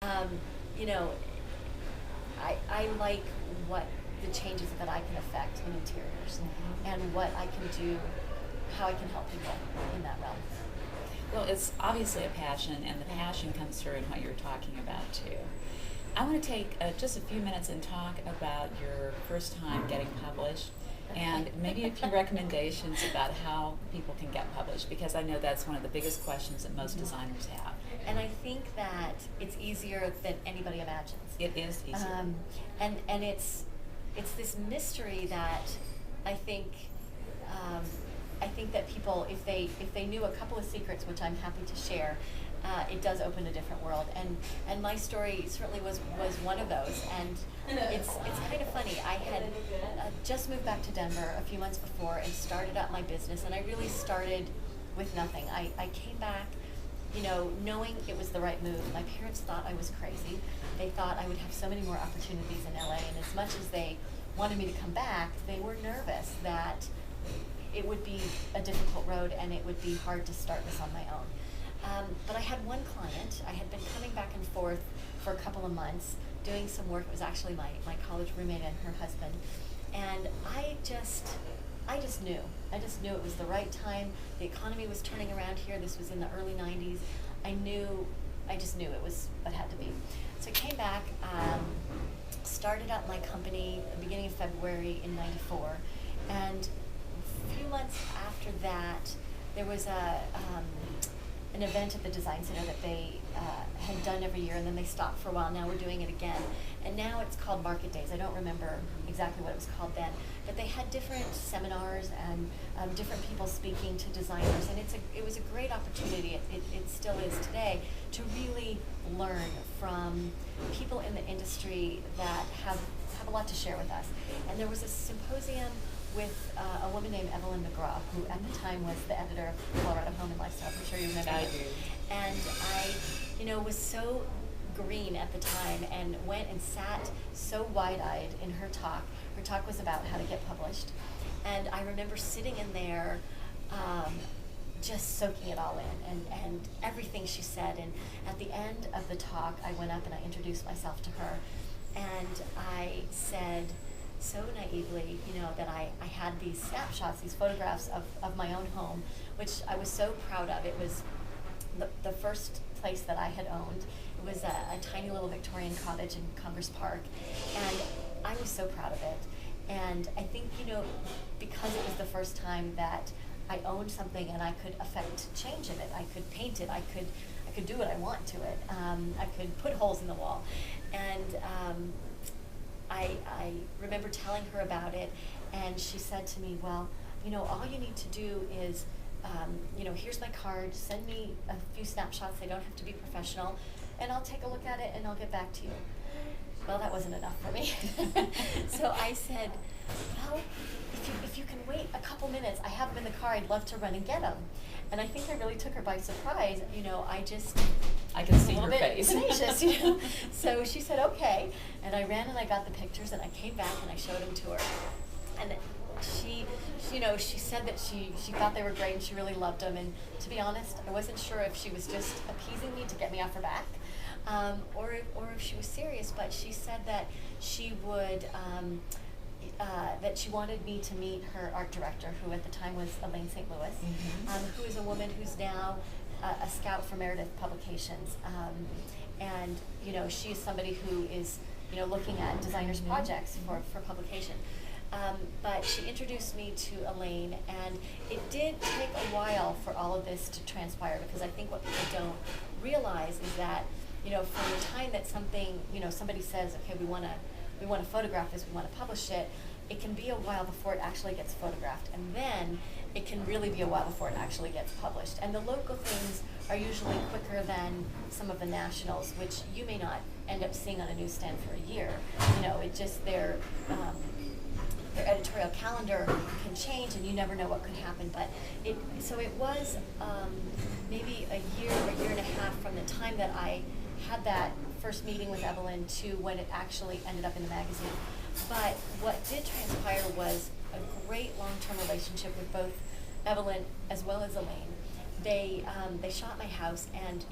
Um, you know, I like what the changes that I can affect in interiors and what I can do, how I can help people in that realm. Well, it's obviously a passion, and the passion comes through in what you're talking about too. I want to take just a few minutes and talk about your first time getting published, and maybe a few recommendations about how people can get published, because I know that's one of the biggest questions that most designers have. And I think that it's easier than anybody imagines. It is easier. And it's this mystery that I think I think that people, if they knew a couple of secrets, which I'm happy to share, it does open a different world. And my story certainly was one of those. And it's kind of funny. I had just moved back to Denver a few months before and started up my business, and I really started with nothing. I came back, you know, knowing it was the right move. My parents thought I was crazy. They thought I would have so many more opportunities in LA, and as much as they wanted me to come back, they were nervous that it would be a difficult road and it would be hard to start this on my own. But I had one client. I had been coming back and forth for a couple of months doing some work. It was actually my college roommate and her husband. And I just knew. I just knew it was the right time. The economy was turning around here. This was in the early 90s. I just knew it was what had to be. So I came back, started up my company at the beginning of February in '94. And a few months after that, there was an event at the Design Center that they had done every year, and then they stopped for a while. Now we're doing it again. And now it's called Market Days. I don't remember exactly what it was called then, but they had different seminars and different people speaking to designers, and it was a great opportunity, it still is today, to really learn from people in the industry that have a lot to share with us. And there was a symposium with a woman named Evelyn McGraw, who at the time was the editor of Colorado Home and Lifestyle. I'm sure you remember I her. do. And I, was so green at the time and went and sat so wide-eyed in her talk. Her talk was about how to get published. And I remember sitting in there just soaking it all in and everything she said. And at the end of the talk, I went up and I introduced myself to her. And I said, so naively, that I had these snapshots, these photographs of my own home, which I was so proud of. It was the first place that I had owned. It was a tiny little Victorian cottage in Congress Park, and I was so proud of it. And I think, because it was the first time that I owned something and I could affect change in it, I could paint it, I could do what I want to it, I could put holes in the wall. And I remember telling her about it, and she said to me, well, all you need to do is, here's my card, send me a few snapshots, they don't have to be professional, and I'll take a look at it and I'll get back to you. Well, that wasn't enough for me. So I said, well, if you can wait a couple minutes, I have them in the car, I'd love to run and get them. And I think I really took her by surprise. I can see a little your bit face. tenacious, So she said, okay. And I ran and I got the pictures and I came back and I showed them to her. And she said that she thought they were great and she really loved them. And to be honest, I wasn't sure if she was just appeasing me to get me off her back, or if she was serious. But she said that she would, that she wanted me to meet her art director, who at the time was Elaine St. Louis, who is a woman who's now a scout for Meredith Publications. And she is somebody who is looking at designers' projects for publication. But she introduced me to Elaine, and it did take a while for all of this to transpire, because I think what people don't realize is that, from the time that somebody says, okay, we want to photograph this, we want to publish it, it can be a while before it actually gets photographed, and then it can really be a while before it actually gets published. And the local things are usually quicker than some of the nationals, which you may not end up seeing on a newsstand for a year. It just their editorial calendar can change, and you never know what could happen. But it was maybe a year and a half from the time that I had that first meeting with Evelyn to when it actually ended up in the magazine. But what did transpire was a great long-term relationship with both Evelyn as well as Elaine. They shot my house, and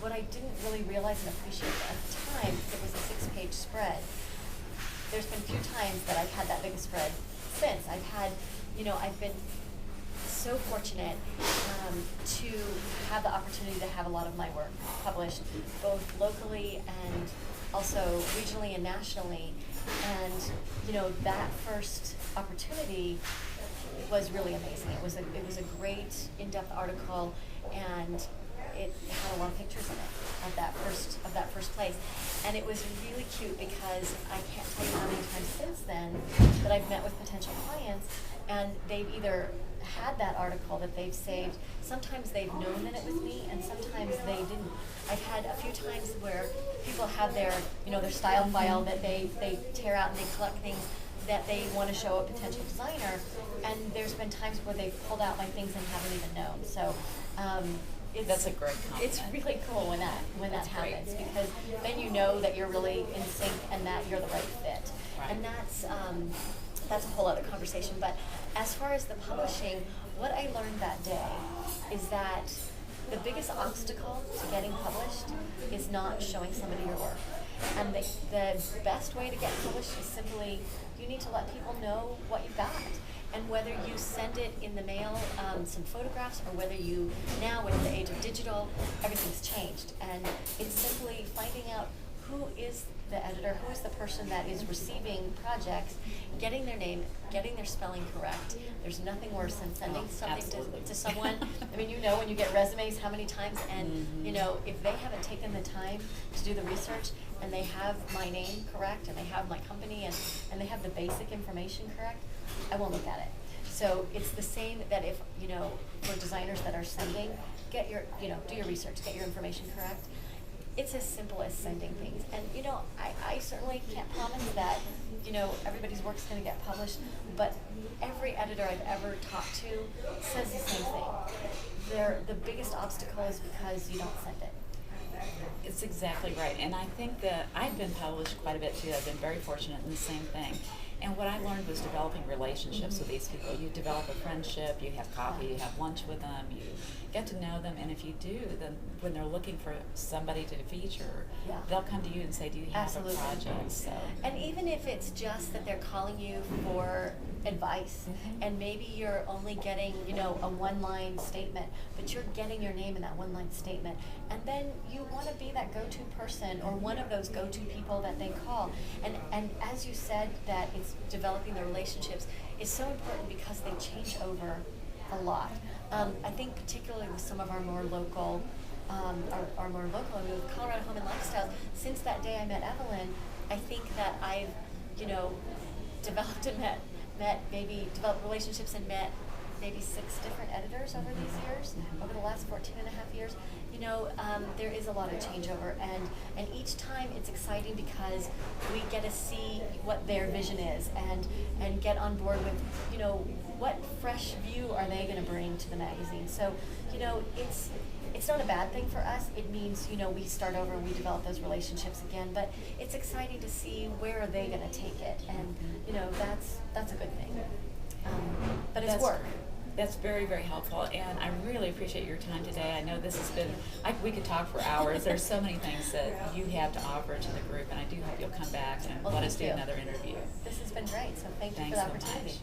what I didn't really realize and appreciate at the time, because it was a 6-page spread, there's been a few times that I've had that big a spread since. I've been so fortunate to have the opportunity to have a lot of my work published, both locally and also regionally and nationally. And that first opportunity was really amazing. It was a great in-depth article, and it had a lot of pictures in it of that first place. And it was really cute because I can't tell you how many times since then that I've met with potential clients, and they've either had that article that they've saved. Sometimes they've known that it was me, and sometimes they didn't. I've had a few times where people have their style file that they tear out and they collect things that they want to show a potential designer, and there's been times where they've pulled out my things and haven't even known. So that's a great compliment. It's really cool when that happens, because then you know that you're really in sync and that you're the right fit. Right. And that's a whole other conversation. But as far as the publishing, what I learned that day is that the biggest obstacle to getting published is not showing somebody your work. And the best way to get published is simply, you need to let people know what you've got. And whether you send it in the mail, some photographs, or whether you, now with the age of digital, everything's changed. And it's simply finding out who is the editor, who is the person that is receiving projects, getting their name, getting their spelling correct. There's nothing worse than sending something to someone. I mean, when you get resumes how many times, and if they haven't taken the time to do the research, and they have my name correct, and they have my company, and they have the basic information correct, I won't look at it. So it's the same that if, for designers that are sending, do your research, get your information correct. It's as simple as sending things. And, I certainly can't promise that, everybody's work's going to get published, but every editor I've ever talked to says the same thing. The biggest obstacle is because you don't send it. It's exactly right. And I think that I've been published quite a bit too. I've been very fortunate in the same thing. And what I learned was developing relationships with these people. You develop a friendship, you have coffee, you have lunch with them, you get to know them, and if you do, then when they're looking for somebody to feature, they'll come to you and say, do you have Absolutely. a project? So. And even if it's just that they're calling you for advice, and maybe you're only getting, a one-line statement, but you're getting your name in that one-line statement, and then you want to be that go-to person or one of those go-to people that they call. And as you said, that it's developing the relationships is so important because they change over a lot. I think particularly with some of our more local, with Colorado Home and Lifestyles, since that day I met Evelyn, I think that I've, developed and developed relationships and met maybe 6 different editors over these years, over the last 14 and a half years. There is a lot of changeover, and each time it's exciting because we get to see what their vision is and get on board with, what fresh view are they going to bring to the magazine. So, it's not a bad thing for us. It means, we start over and we develop those relationships again, but it's exciting to see where are they going to take it, and, that's a good thing. But it's work. That's very, very helpful, and I really appreciate your time today. I know this has been, we could talk for hours. There's so many things that you have to offer to the group, and I do hope you'll come back and let us do another interview. This has been great, so thank you for Thanks the so opportunity. much.